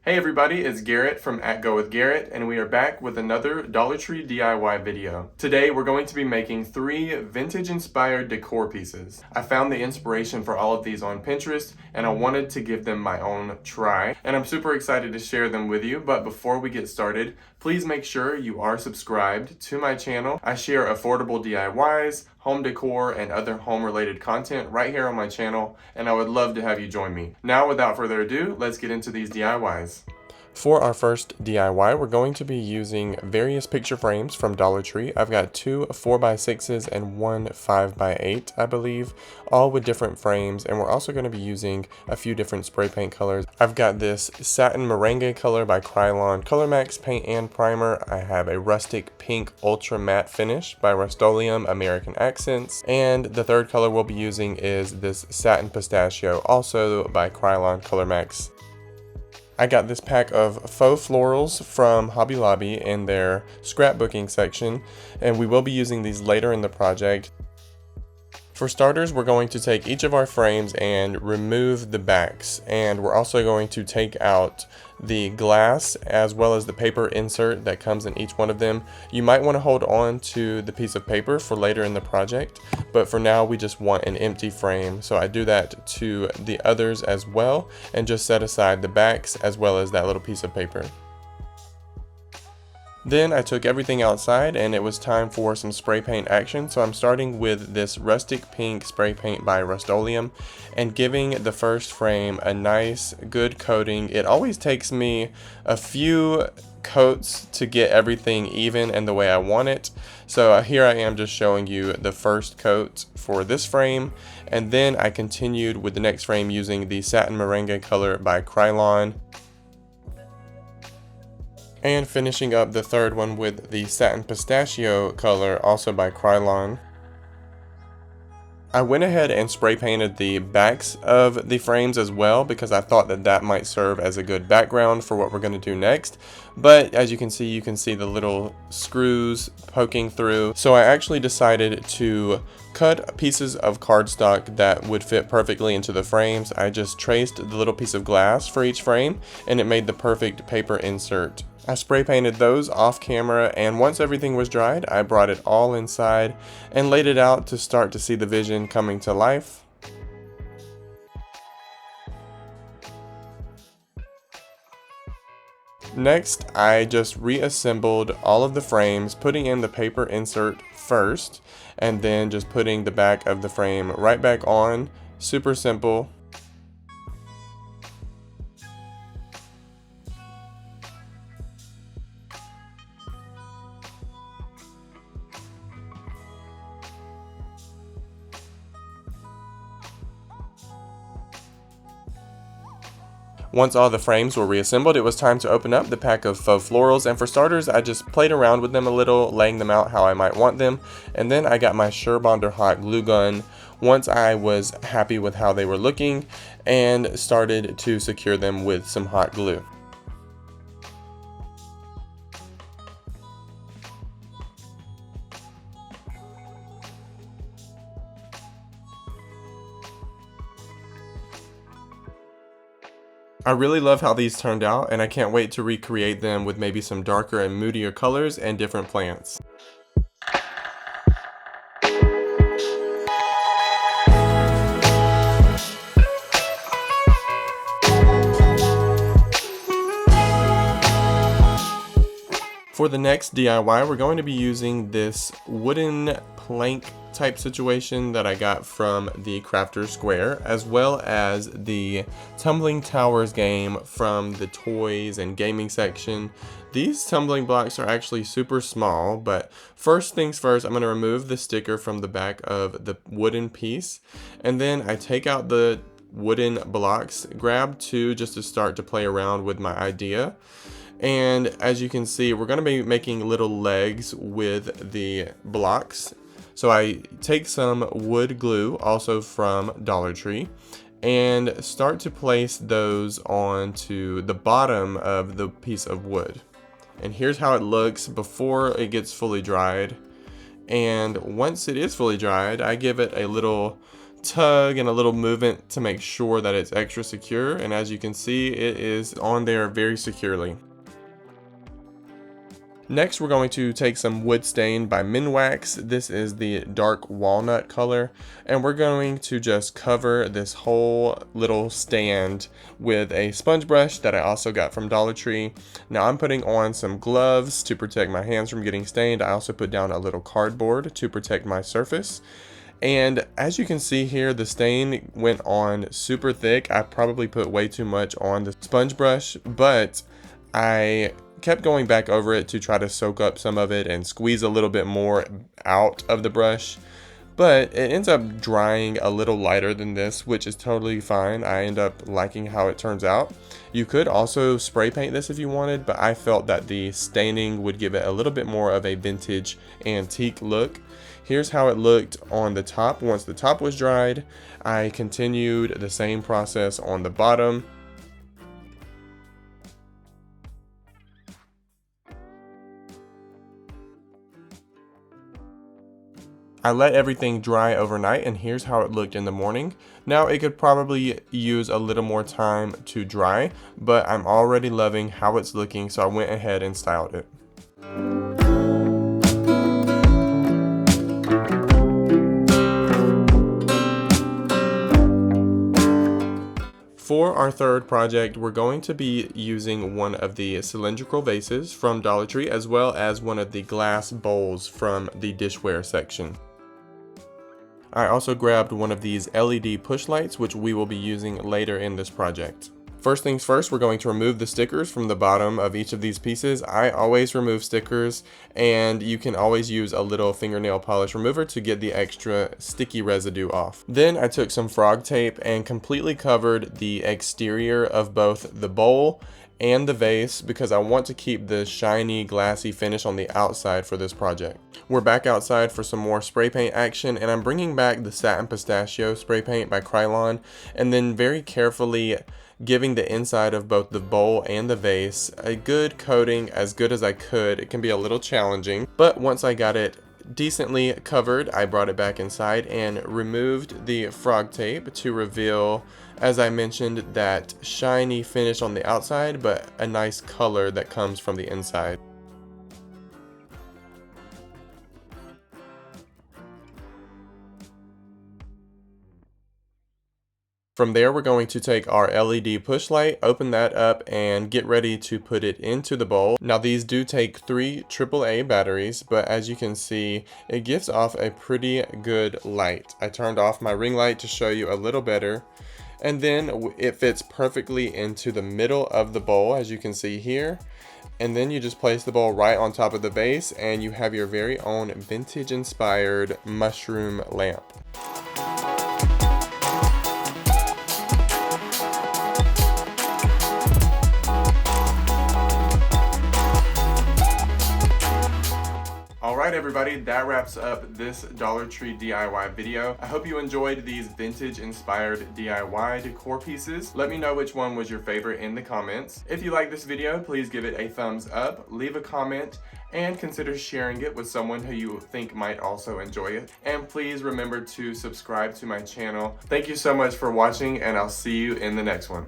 Hey everybody, it's Garrett from Go with Garrett, and we are back with another Dollar Tree DIY video. Today we're going to be making 3 vintage-inspired decor pieces. I found the inspiration for all of these on Pinterest, and I wanted to give them my own try, and I'm super excited to share them with you. But before we get started, please make sure you are subscribed to my channel. I share affordable DIYs, home decor, and other home-related content right here on my channel, and I would love to have you join me. Now, without further ado, let's get into these DIYs. For our first DIY, we're going to be using various picture frames from Dollar Tree. I've got 2 4x6s and 1 5x8, I believe, all with different frames, and we're also going to be using a few different spray paint colors. I've got this satin merengue color by Krylon Color Max paint and primer. I have a rustic pink ultra matte finish by Rust-Oleum American Accents, and the third color we'll be using is this satin pistachio, also by Krylon Color Max. I got this pack of faux florals from Hobby Lobby in their scrapbooking section, and we will be using these later in the project. For starters, we're going to take each of our frames and remove the backs, and we're also going to take out the glass as well as the paper insert that comes in each one of them. You might want to hold on to the piece of paper for later in the project, but for now we just want an empty frame, so I do that to the others as well and just set aside the backs as well as that little piece of paper. Then I took everything outside and it was time for some spray paint action. So I'm starting with this rustic pink spray paint by Rust-Oleum and giving the first frame a nice good coating. It always takes me a few coats to get everything even and the way I want it. So here I am just showing you the first coat for this frame, and then I continued with the next frame using the satin merengue color by Krylon, and finishing up the third one with the satin pistachio color, also by Krylon. I went ahead and spray painted the backs of the frames as well because I thought that that might serve as a good background for what we're going to do next. But as you can see the little screws poking through. So I actually decided to cut pieces of cardstock that would fit perfectly into the frames. I just traced the little piece of glass for each frame and it made the perfect paper insert. I spray painted those off camera, and once everything was dried, I brought it all inside and laid it out to start to see the vision coming to life. Next, I just reassembled all of the frames, putting in the paper insert first, and then just putting the back of the frame right back on. Super simple. Once all the frames were reassembled, it was time to open up the pack of faux florals, and for starters I just played around with them a little, laying them out how I might want them, and then I got my Surebonder hot glue gun once I was happy with how they were looking and started to secure them with some hot glue. I really love how these turned out, and I can't wait to recreate them with maybe some darker and moodier colors and different plants. For the next DIY, we're going to be using this wooden plank type situation that I got from the Crafter Square, as well as the Tumbling Towers game from the toys and gaming section. These tumbling blocks are actually super small, but first things first, I'm going to remove the sticker from the back of the wooden piece, and then I take out the wooden blocks, grab 2 just to start to play around with my idea. And as you can see, we're going to be making little legs with the blocks. So I take some wood glue, also from Dollar Tree, and start to place those onto the bottom of the piece of wood. And here's how it looks before it gets fully dried. And once it is fully dried, I give it a little tug and a little movement to make sure that it's extra secure, and as you can see, it is on there very securely. Next, we're going to take some wood stain by Minwax. This is the dark walnut color, and we're going to just cover this whole little stand with a sponge brush that I also got from Dollar Tree. Now I'm putting on some gloves to protect my hands from getting stained. I also put down a little cardboard to protect my surface. And as you can see here, the stain went on super thick. I probably put way too much on the sponge brush, but I kept going back over it to try to soak up some of it and squeeze a little bit more out of the brush. But it ends up drying a little lighter than this, which is totally fine. I end up liking how it turns out. You could also spray paint this if you wanted, but I felt that the staining would give it a little bit more of a vintage antique look. Here's how it looked on the top. Once the top was dried, I continued the same process on the bottom. I let everything dry overnight, and here's how it looked in the morning. Now it could probably use a little more time to dry, but I'm already loving how it's looking, so I went ahead and styled it. For our third project, we're going to be using one of the cylindrical vases from Dollar Tree, as well as one of the glass bowls from the dishware section. I also grabbed one of these LED push lights, which we will be using later in this project. First things first, we're going to remove the stickers from the bottom of each of these pieces. I always remove stickers, and you can always use a little fingernail polish remover to get the extra sticky residue off. Then I took some frog tape and completely covered the exterior of both the bowl and the vase because I want to keep the shiny glassy finish on the outside for this project. We're back outside for some more spray paint action, and I'm bringing back the Satin Pistachio spray paint by Krylon, and then very carefully giving the inside of both the bowl and the vase a good coating, as good as I could. It can be a little challenging, but once I got it decently covered, I brought it back inside and removed the frog tape to reveal, as I mentioned, that shiny finish on the outside, but a nice color that comes from the inside. From there, we're going to take our LED push light, open that up, and get ready to put it into the bowl. Now, these do take 3 AAA batteries, but as you can see, it gives off a pretty good light. I turned off my ring light to show you a little better, and then it fits perfectly into the middle of the bowl, as you can see here. And then you just place the bowl right on top of the base, and you have your very own vintage-inspired mushroom lamp. Alright everybody, that wraps up this Dollar Tree DIY video. I hope you enjoyed these vintage inspired DIY decor pieces. Let me know which one was your favorite in the comments. If you like this video, please give it a thumbs up, leave a comment, and consider sharing it with someone who you think might also enjoy it. And please remember to subscribe to my channel. Thank you so much for watching, and I'll see you in the next one.